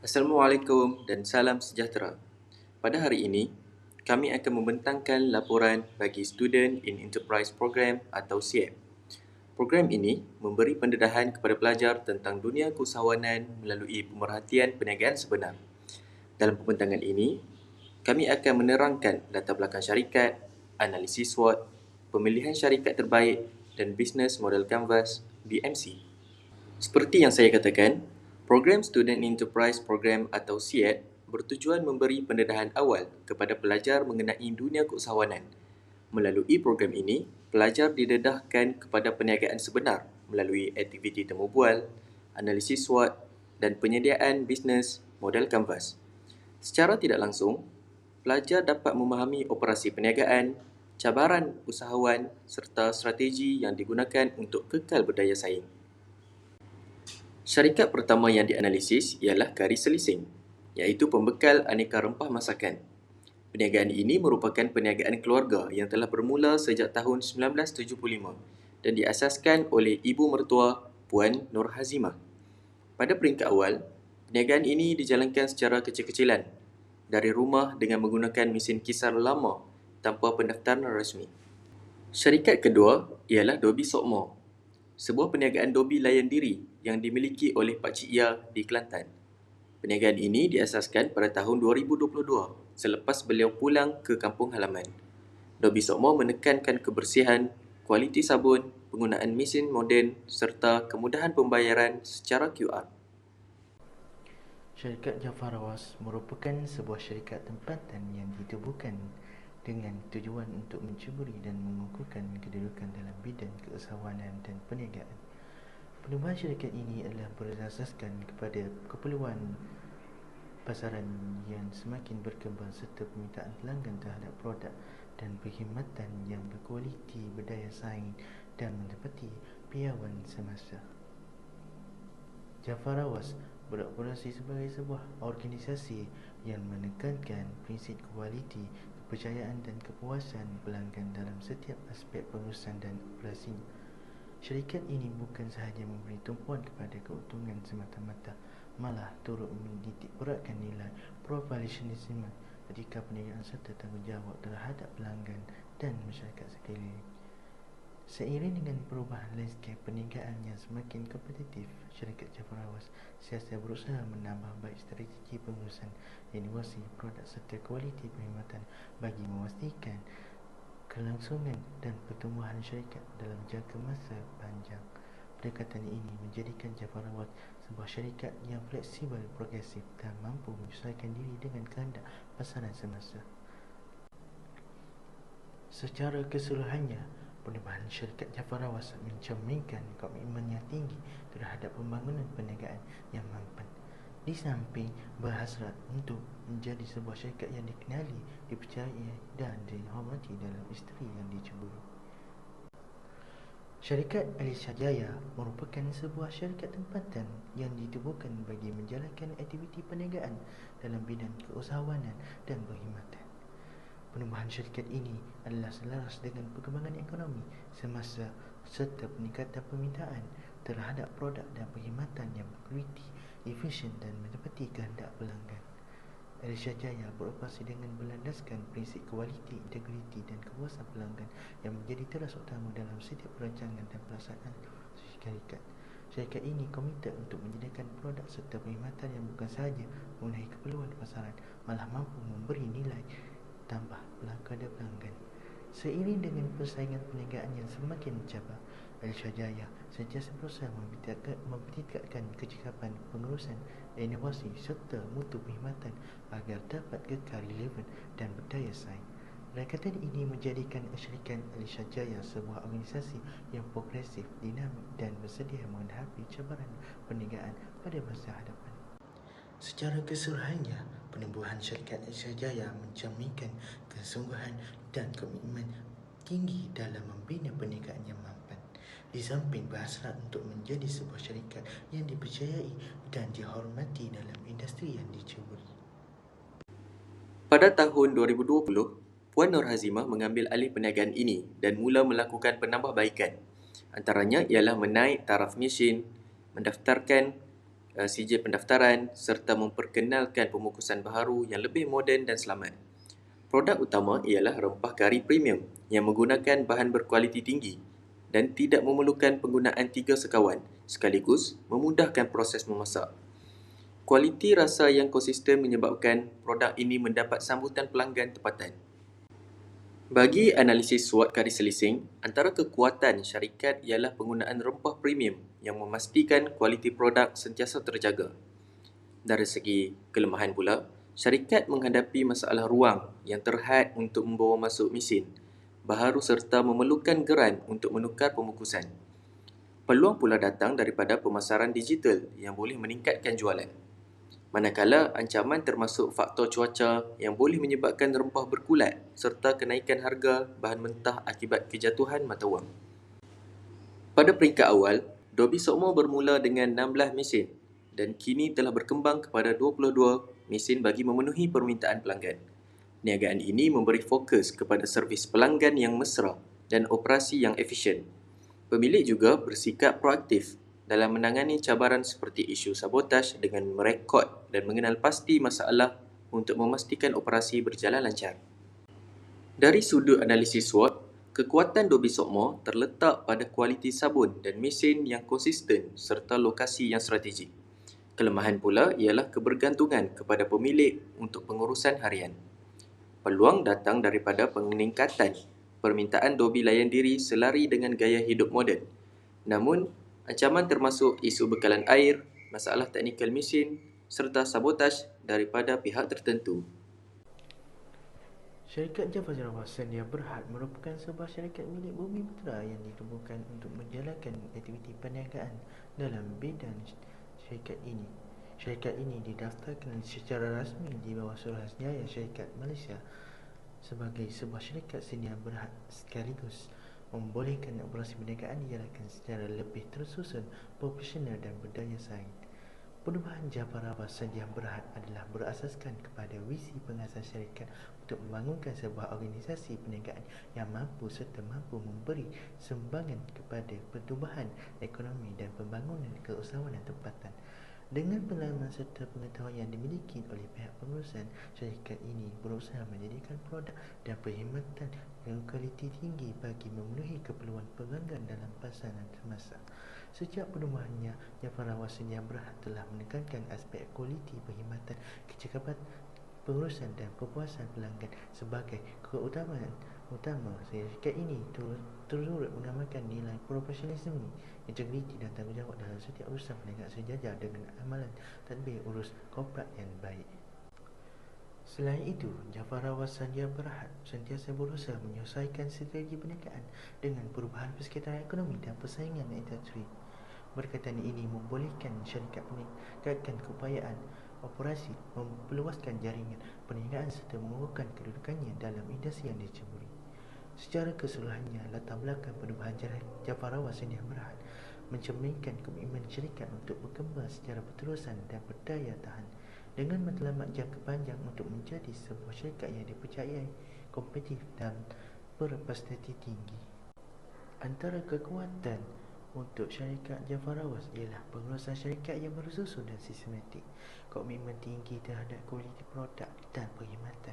Assalamualaikum dan salam sejahtera. Pada hari ini, kami akan membentangkan laporan bagi Student in Enterprise Program atau SIEP. Program ini memberi pendedahan kepada pelajar tentang dunia keusahawanan melalui pemerhatian perniagaan sebenar. Dalam pembentangan ini, kami akan menerangkan latar belakang syarikat, analisis SWOT, pemilihan syarikat terbaik dan Business Model Canvas (BMC). Seperti yang saya katakan, program Student Enterprise Program atau SIEP bertujuan memberi pendedahan awal kepada pelajar mengenai dunia keusahawanan. Melalui program ini, pelajar didedahkan kepada perniagaan sebenar melalui aktiviti temu bual, analisis SWOT dan penyediaan bisnes model kanvas. Secara tidak langsung, pelajar dapat memahami operasi perniagaan, cabaran usahawan serta strategi yang digunakan untuk kekal berdaya saing. Syarikat pertama yang dianalisis ialah Kari Selising, iaitu pembekal aneka rempah masakan. Perniagaan ini merupakan perniagaan keluarga yang telah bermula sejak tahun 1975 dan diasaskan oleh ibu mertua Puan Nur Hazimah. Pada peringkat awal, perniagaan ini dijalankan secara kecil-kecilan dari rumah dengan menggunakan mesin kisar lama tanpa pendaftaran rasmi. Syarikat kedua ialah Dobi Sokmo, sebuah perniagaan dobi layan diri yang dimiliki oleh Pak Cik Ya di Kelantan. Perniagaan ini diasaskan pada tahun 2022 selepas beliau pulang ke kampung halaman. Dobi Sokmo menekankan kebersihan, kualiti sabun, penggunaan mesin moden serta kemudahan pembayaran secara QR. Syarikat Jafar Awas merupakan sebuah syarikat tempatan yang ditubuhkan dengan tujuan untuk mencuburi dan mengukuhkan kedudukan dalam bidang keusahawanan dan perniagaan. Penubuhan syarikat ini adalah berasaskan kepada keperluan pasaran yang semakin berkembang serta permintaan pelanggan terhadap produk dan perkhidmatan yang berkualiti, berdaya saing dan menepati piawaian semasa. Jafar Awas beroperasi sebagai sebuah organisasi yang menekankan prinsip kualiti, kepercayaan dan kepuasan pelanggan dalam setiap aspek pengurusan dan operasinya. Syarikat ini bukan sahaja memberi tumpuan kepada keuntungan semata-mata, malah turut menitik beratkan nilai profesionalisme, etika perniagaan serta tanggungjawab terhadap pelanggan dan masyarakat sekeliling. Seiring dengan perubahan landscape perniagaan yang semakin kompetitif, syarikat Jafar Awas sentiasa berusaha menambah baik strategi pengurusan, inovasi produk serta kualiti perkhidmatan bagi memastikan kelangsungan dan pertumbuhan syarikat dalam jangka masa panjang. Pendekatan ini menjadikan Jafar Awas sebuah syarikat yang fleksibel, progresif dan mampu menyesuaikan diri dengan kehendak pasaran semasa. Secara keseluruhannya, penubuhan syarikat Jafar Awas mencerminkan komitmen yang tinggi terhadap pembangunan perniagaan yang mampan, di samping berhasrat untuk menjadi sebuah syarikat yang dikenali, dipercayai dan dihormati dalam industri yang diceburi. Syarikat Alisha Jaya merupakan sebuah syarikat tempatan yang ditubuhkan bagi menjalankan aktiviti perniagaan dalam bidang keusahawanan dan perkhidmatan. Penubuhan syarikat ini adalah selaras dengan perkembangan ekonomi semasa serta peningkatan permintaan terhadap produk dan perkhidmatan yang berkualiti, efisien dan menepati kehendak pelanggan. Alisha Jaya beroperasi dengan berlandaskan prinsip kualiti, integriti dan kepuasan pelanggan yang menjadi teras utama dalam setiap perancangan dan pelaksanaan syarikat. Syarikat ini komited untuk menyediakan produk serta perkhidmatan yang bukan sahaja memenuhi keperluan pasaran, malah mampu memberi nilai tambah kepada pelanggan. Seiring dengan persaingan perniagaan yang semakin mencabar, Alisha Jaya sentiasa berusaha mempertingkatkan kecekapan pengurusan, inovasi serta mutu perkhidmatan agar dapat kekal relevan dan berdaya saing. Pendekatan ini menjadikan syarikat Alisha Jaya sebuah organisasi yang progresif, dinamik dan bersedia menghadapi cabaran perniagaan pada masa hadapan. Secara keseluruhannya, penubuhan syarikat Alisha Jaya mencerminkan kesungguhan dan komitmen tinggi dalam membina perniagaan yang mampan, di samping berhasrat untuk menjadi sebuah syarikat yang dipercayai dan dihormati dalam industri yang diceburi. Pada tahun 2020, Puan Nur Hazimah mengambil alih perniagaan ini dan mula melakukan penambahbaikan. Antaranya ialah menaik taraf mesin, mendaftarkan sijil pendaftaran serta memperkenalkan pemukusan baharu yang lebih moden dan selamat. Produk utama ialah rempah kari premium yang menggunakan bahan berkualiti tinggi dan tidak memerlukan penggunaan 3 sekawan sekaligus memudahkan proses memasak. Kualiti rasa yang konsisten menyebabkan produk ini mendapat sambutan pelanggan tempatan. Bagi analisis SWOT kari selising, antara kekuatan syarikat ialah penggunaan rempah premium yang memastikan kualiti produk sentiasa terjaga. Dari segi kelemahan pula, syarikat menghadapi masalah ruang yang terhad untuk membawa masuk mesin baharu serta memerlukan geran untuk menukar pemukusan. Peluang pula datang daripada pemasaran digital yang boleh meningkatkan jualan. Manakala ancaman termasuk faktor cuaca yang boleh menyebabkan rempah berkulat serta kenaikan harga bahan mentah akibat kejatuhan mata wang. Pada peringkat awal, Dobby Sokmo bermula dengan 16 mesin dan kini telah berkembang kepada 22 mesin bagi memenuhi permintaan pelanggan. Perniagaan ini memberi fokus kepada servis pelanggan yang mesra dan operasi yang efisien. Pemilik juga bersikap proaktif dalam menangani cabaran seperti isu sabotaj dengan merekod dan mengenal pasti masalah untuk memastikan operasi berjalan lancar. Dari sudut analisis SWOT, kekuatan Dobby Sokmo terletak pada kualiti sabun dan mesin yang konsisten serta lokasi yang strategik. Kelemahan pula ialah kebergantungan kepada pemilik untuk pengurusan harian. Peluang datang daripada peningkatan permintaan Dobby layan diri selari dengan gaya hidup moden. Namun, ancaman termasuk isu bekalan air, masalah teknikal mesin serta sabotaj daripada pihak tertentu. Syarikat Java Sarawak Sedia Berhad merupakan sebuah syarikat milik Bumi Putera yang ditubuhkan untuk menjalankan aktiviti perniagaan dalam bidang syarikat ini. Syarikat ini didaftarkan secara rasmi di bawah Suruhanjaya Syarikat Malaysia sebagai sebuah syarikat sedia berhad sekaligus membolehkan operasi perniagaan dijalankan secara lebih tersusun, profesional dan berdaya saing. Perubahan Java Sarawak Sedia Berhad adalah berasaskan kepada visi pengasas syarikat untuk membangunkan sebuah organisasi perniagaan yang mampu serta mampu memberi sumbangan kepada pertumbuhan ekonomi dan pembangunan keusahawanan tempatan. Dengan pengalaman serta pengetahuan yang dimiliki oleh pihak pengurusan, syarikat ini berusaha menjadikan produk dan perkhidmatan dengan kualiti tinggi bagi memenuhi keperluan pelanggan dalam pasaran semasa. Sejak perubahannya, Java Sarawak Sedia Berhad telah menekankan aspek kualiti perkhidmatan, kecekapan pengurusan dan kepuasan pelanggan sebagai keutamaan utama. Syarikat ini turut mengamalkan nilai profesionalisme, integriti dan tanggungjawab dalam setiap urusan perniagaan sejajar dengan amalan tadbir urus korporat yang baik. Selain itu, Java Sarawak Sedia Berhad sentiasa berusaha menyesuaikan strategi perniagaan dengan perubahan persekitaran ekonomi dan persaingan industri. Berkaitan ini membolehkan syarikat meningkatkan keupayaan operasi, memperluaskan jaringan perniagaan serta mengukuhkan kedudukannya dalam industri yang diceburi. Secara keseluruhannya, latar belakang perubahan Java Sarawak Sedia Berhad mencerminkan komitmen syarikat untuk berkembang secara berterusan dan berdaya tahan dengan matlamat jangka panjang untuk menjadi sebuah syarikat yang dipercayai, kompetitif dan berprestasi tinggi. Antara kekuatan untuk syarikat Java Sarawak ialah pengurusan syarikat yang bersusun dan sistematik, komitmen tinggi terhadap kualiti produk dan perkhidmatan,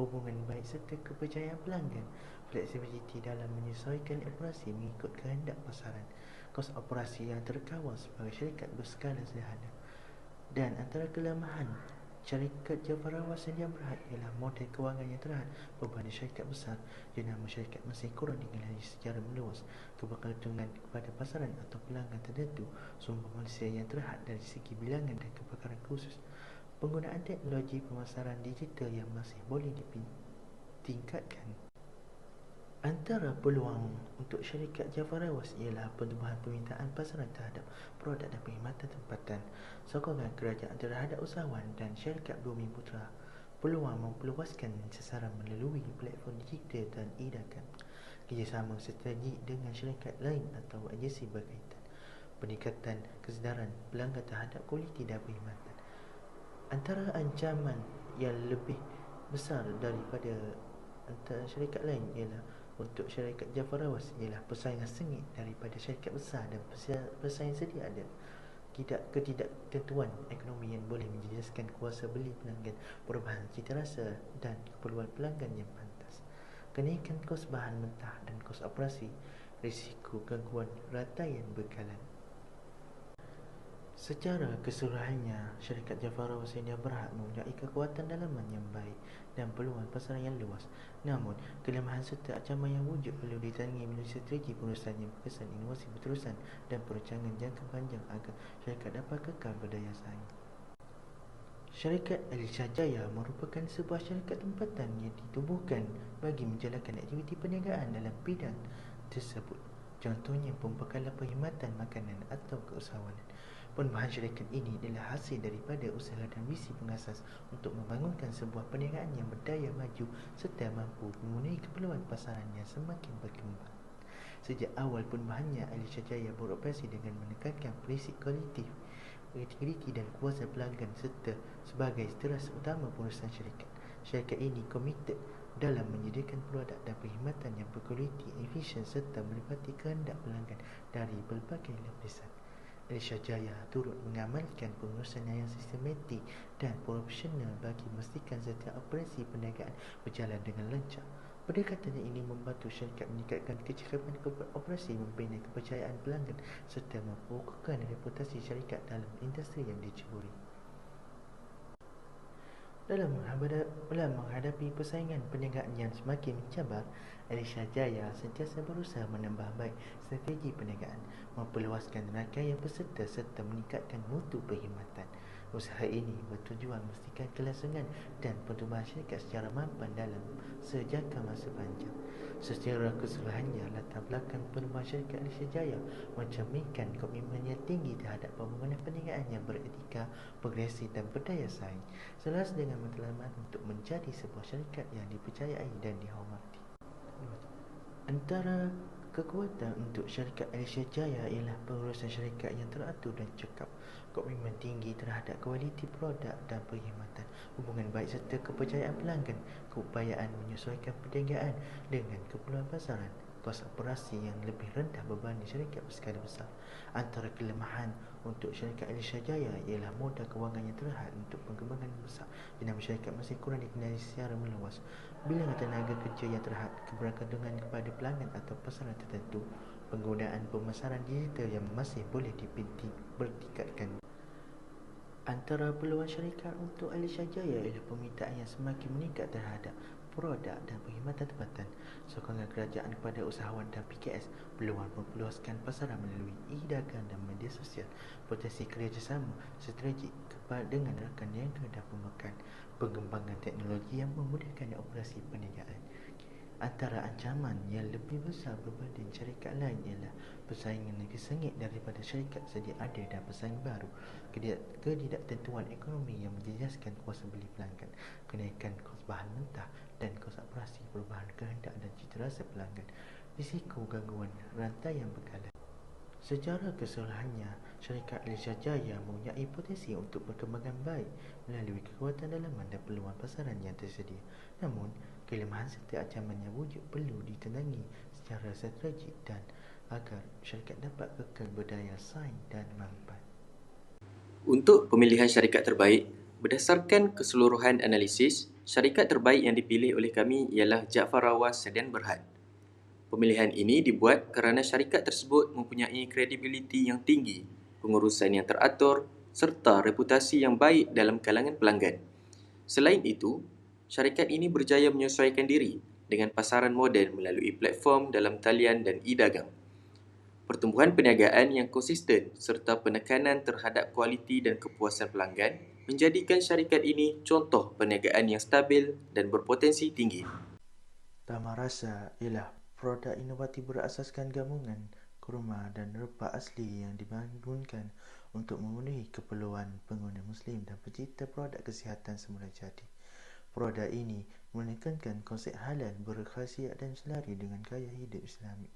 hubungan baik serta kepercayaan pelanggan, fleksibiliti dalam menyesuaikan operasi mengikut kehendak pasaran, kos operasi yang terkawal sebagai syarikat berskala sederhana. Dan antara kelemahan syarikat Java Sarawak Sedia Berhad ialah model kewangan yang terhad, beban syarikat besar, jenama syarikat masih kurang dikenali secara meluas, kebergantungan kepada pasaran atau pelanggan tertentu, sumber manusia yang terhad dari segi bilangan dan kepakaran khusus, penggunaan teknologi pemasaran digital yang masih boleh ditingkatkan. Antara peluang untuk syarikat Java Sarawak ialah pertumbuhan permintaan pasaran terhadap produk dan perkhidmatan tempatan, sokongan kerajaan terhadap usahawan dan syarikat Bumi Putera, peluang memperluaskan sasaran melalui platform digital dan e-dagang, kerjasama strategik dengan syarikat lain atau agensi berkaitan, peningkatan kesedaran pelanggan terhadap kualiti dan perkhidmatan. Antara ancaman yang lebih besar daripada antara syarikat lain ialah untuk syarikat Java Sarawak ialah persaingan sengit daripada syarikat besar dan persaingan sedia ada. ketidaktentuan ekonomi yang boleh menjejaskan kuasa beli pelanggan, perubahan cita rasa dan keperluan pelanggan yang pantas, kenaikan kos bahan mentah dan kos operasi, risiko gangguan rantaian bekalan. Secara keseluruhannya, syarikat Jafar Awas India Berhad mempunyai kekuatan dalaman yang baik dan peluang pasaran yang luas. Namun, kelemahan serta ancaman yang wujud perlu ditangani melalui strategi pengurusan yang berkesan, inovasi berterusan dan perancangan jangka panjang agar syarikat dapat kekal berdaya saing. Syarikat Alisha Jaya merupakan sebuah syarikat tempatan yang ditubuhkan bagi menjalankan aktiviti perniagaan dalam bidang tersebut. Contohnya pembekalan perkhidmatan makanan atau keusahawanan. Penubuhan syarikat ini adalah hasil daripada usaha dan visi pengasas untuk membangunkan sebuah perniagaan yang berdaya maju serta mampu memenuhi keperluan pasaran yang semakin berkembang. Sejak awal penubuhannya, Alisha Jaya beroperasi dengan menekankan prinsip kualiti, integriti dan kuasa pelanggan serta sebagai teras utama pengurusan syarikat. Syarikat ini komited dalam menyediakan produk dan perkhidmatan yang berkualiti, efisien serta menepati kehendak pelanggan dari berbagai lapisan. Alisha Jaya turut mengamalkan pengurusan yang sistematik dan profesional bagi memastikan setiap operasi perniagaan berjalan dengan lancar. Pendekatan ini membantu syarikat meningkatkan kecekapan operasi, membina kepercayaan pelanggan serta memperkuatkan reputasi syarikat dalam industri yang diceburi. Dalam menghadapi persaingan perniagaan yang semakin mencabar, Alisha Jaya sentiasa berusaha menambah baik strategi perniagaan, memperluaskan rangkaian peserta serta meningkatkan mutu perkhidmatan. Usaha ini bertujuan memastikan kelangsungan dan pertumbuhan syarikat secara mampan dalam sejangka masa panjang. Secara keseluruhannya, latar belakang penubuhan syarikat Alisha Jaya mencerminkan komitmen yang tinggi terhadap pembangunan perniagaan yang beretika, progresif dan berdaya saing, selaras dengan matlamat untuk menjadi sebuah syarikat yang dipercayai dan dihormati. Antara kekuatan untuk syarikat Alisha Jaya ialah pengurusan syarikat yang teratur dan cekap, komitmen tinggi terhadap kualiti produk dan perkhidmatan, hubungan baik serta kepercayaan pelanggan, keupayaan menyesuaikan perniagaan dengan keperluan pasaran, kos operasi yang lebih rendah berbanding syarikat berskala besar. Antara kelemahan untuk syarikat Alisha Jaya ialah modal kewangan yang terhad untuk pengembangan besar, di mana syarikat masih kurang dikenali secara meluas, bilangan tenaga kerja yang terhad, kebergantungan kepada pelanggan atau pasaran tertentu, penggunaan pemasaran digital yang masih boleh ditingkatkan. Antara peluang syarikat untuk Alisha Jaya ialah permintaan yang semakin meningkat terhadap produk dan perkhidmatan tempatan, sokongan kerajaan kepada usahawan dan PKS, peluang memperluaskan pasaran melalui e-dagang dan media sosial, potensi kerjasama strategik dengan rakan niaga dan pembekal, pengembangan teknologi yang memudahkan operasi perniagaan. Antara ancaman yang lebih besar berbanding syarikat lain ialah persaingan lebih sengit daripada syarikat sedia ada dan persaingan baru, ketidaktentuan ekonomi yang menjejaskan kuasa beli pelanggan, kenaikan kos bahan mentah dan kos operasi, perubahan kehendak dan cita rasa pelanggan, risiko gangguan rantaian bekalan. Secara keseluruhannya, syarikat Alisha Jaya mempunyai potensi untuk perkembangan baik melalui kekuatan dalaman dan peluang pasaran yang tersedia. Namun, kelemahan serta ancaman yang wujud perlu ditenangi secara strategik dan agar syarikat dapat kekal berdaya saing dan mampan. Untuk pemilihan syarikat terbaik, berdasarkan keseluruhan analisis, syarikat terbaik yang dipilih oleh kami ialah Jafar Awas Sedan Berhad. Pemilihan ini dibuat kerana syarikat tersebut mempunyai kredibiliti yang tinggi, pengurusan yang teratur serta reputasi yang baik dalam kalangan pelanggan. Selain itu, syarikat ini berjaya menyesuaikan diri dengan pasaran moden melalui platform dalam talian dan e-dagang. Pertumbuhan perniagaan yang konsisten serta penekanan terhadap kualiti dan kepuasan pelanggan menjadikan syarikat ini contoh perniagaan yang stabil dan berpotensi tinggi. Tamarasa ialah produk inovatif berasaskan gabungan kurma dan rempah asli yang dibangunkan untuk memenuhi keperluan pengguna Muslim dan pencipta produk kesihatan semula jadi. Produk ini menekankan konsep halal, berkhasiat dan selari dengan gaya hidup Islami.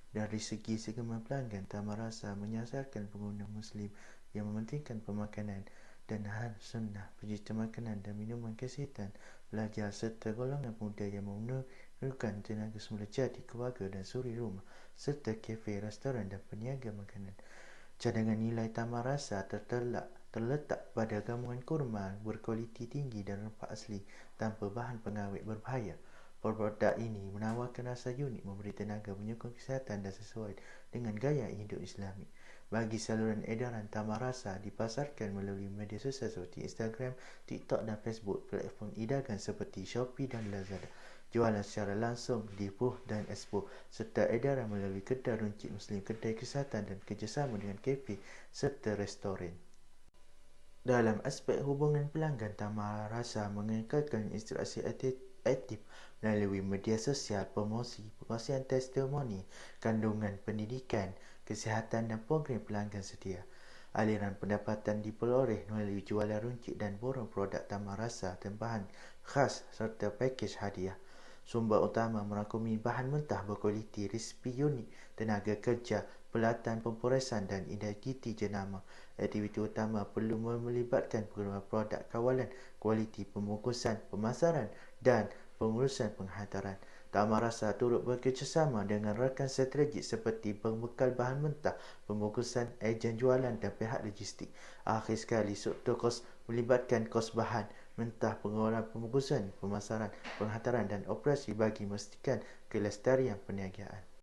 Dari segi segmen pelanggan, Tamarasa menyasarkan pengguna Muslim yang mementingkan pemakanan dan hal sunnah, pecinta makanan dan minuman kesihatan, pelajar serta golongan muda yang memerlukan tenaga semula jadi, keluarga dan suri rumah, serta kafe, restoran dan peniaga makanan. Cadangan nilai tamarasa terletak pada gabungan kurma berkualiti tinggi dan rempah asli tanpa bahan pengawet berbahaya. Produk ini menawarkan rasa unik, memberi tenaga, menyokong kesihatan dan sesuai dengan gaya hidup Islami. Bagi saluran edaran, tamarasa dipasarkan melalui media sosial seperti Instagram, TikTok dan Facebook, platform e-dagang seperti Shopee dan Lazada, jualan secara langsung di booth dan expo, serta edaran melalui kedai runcit Muslim, kedai kesihatan dan kerjasama dengan kafe serta restoran. Dalam aspek hubungan pelanggan, tamarasa mengekalkan interaksi aktif melalui media sosial, promosi, pengkongsian testimoni, kandungan pendidikan, kesihatan dan program pelanggan setia. Aliran pendapatan diperoleh melalui jualan runcit dan borong produk tamarasa tempahan khas serta pakej hadiah. Sumber utama merangkumi bahan mentah berkualiti, resipi unik, tenaga kerja, pelatan pemperesan dan identiti jenama. Aktiviti utama perlu melibatkan pengeluaran produk kawalan, kualiti pembungkusan, pemasaran dan pengurusan penghantaran. Tamarasa turut bekerjasama dengan rakan strategik seperti pembekal bahan mentah, pembungkusan, ejen jualan dan pihak logistik. Akhir sekali, struktur kos melibatkan kos bahan mentah, pengeluaran pembungkusan, pemasaran, penghantaran dan operasi bagi memastikan kelestarian perniagaan.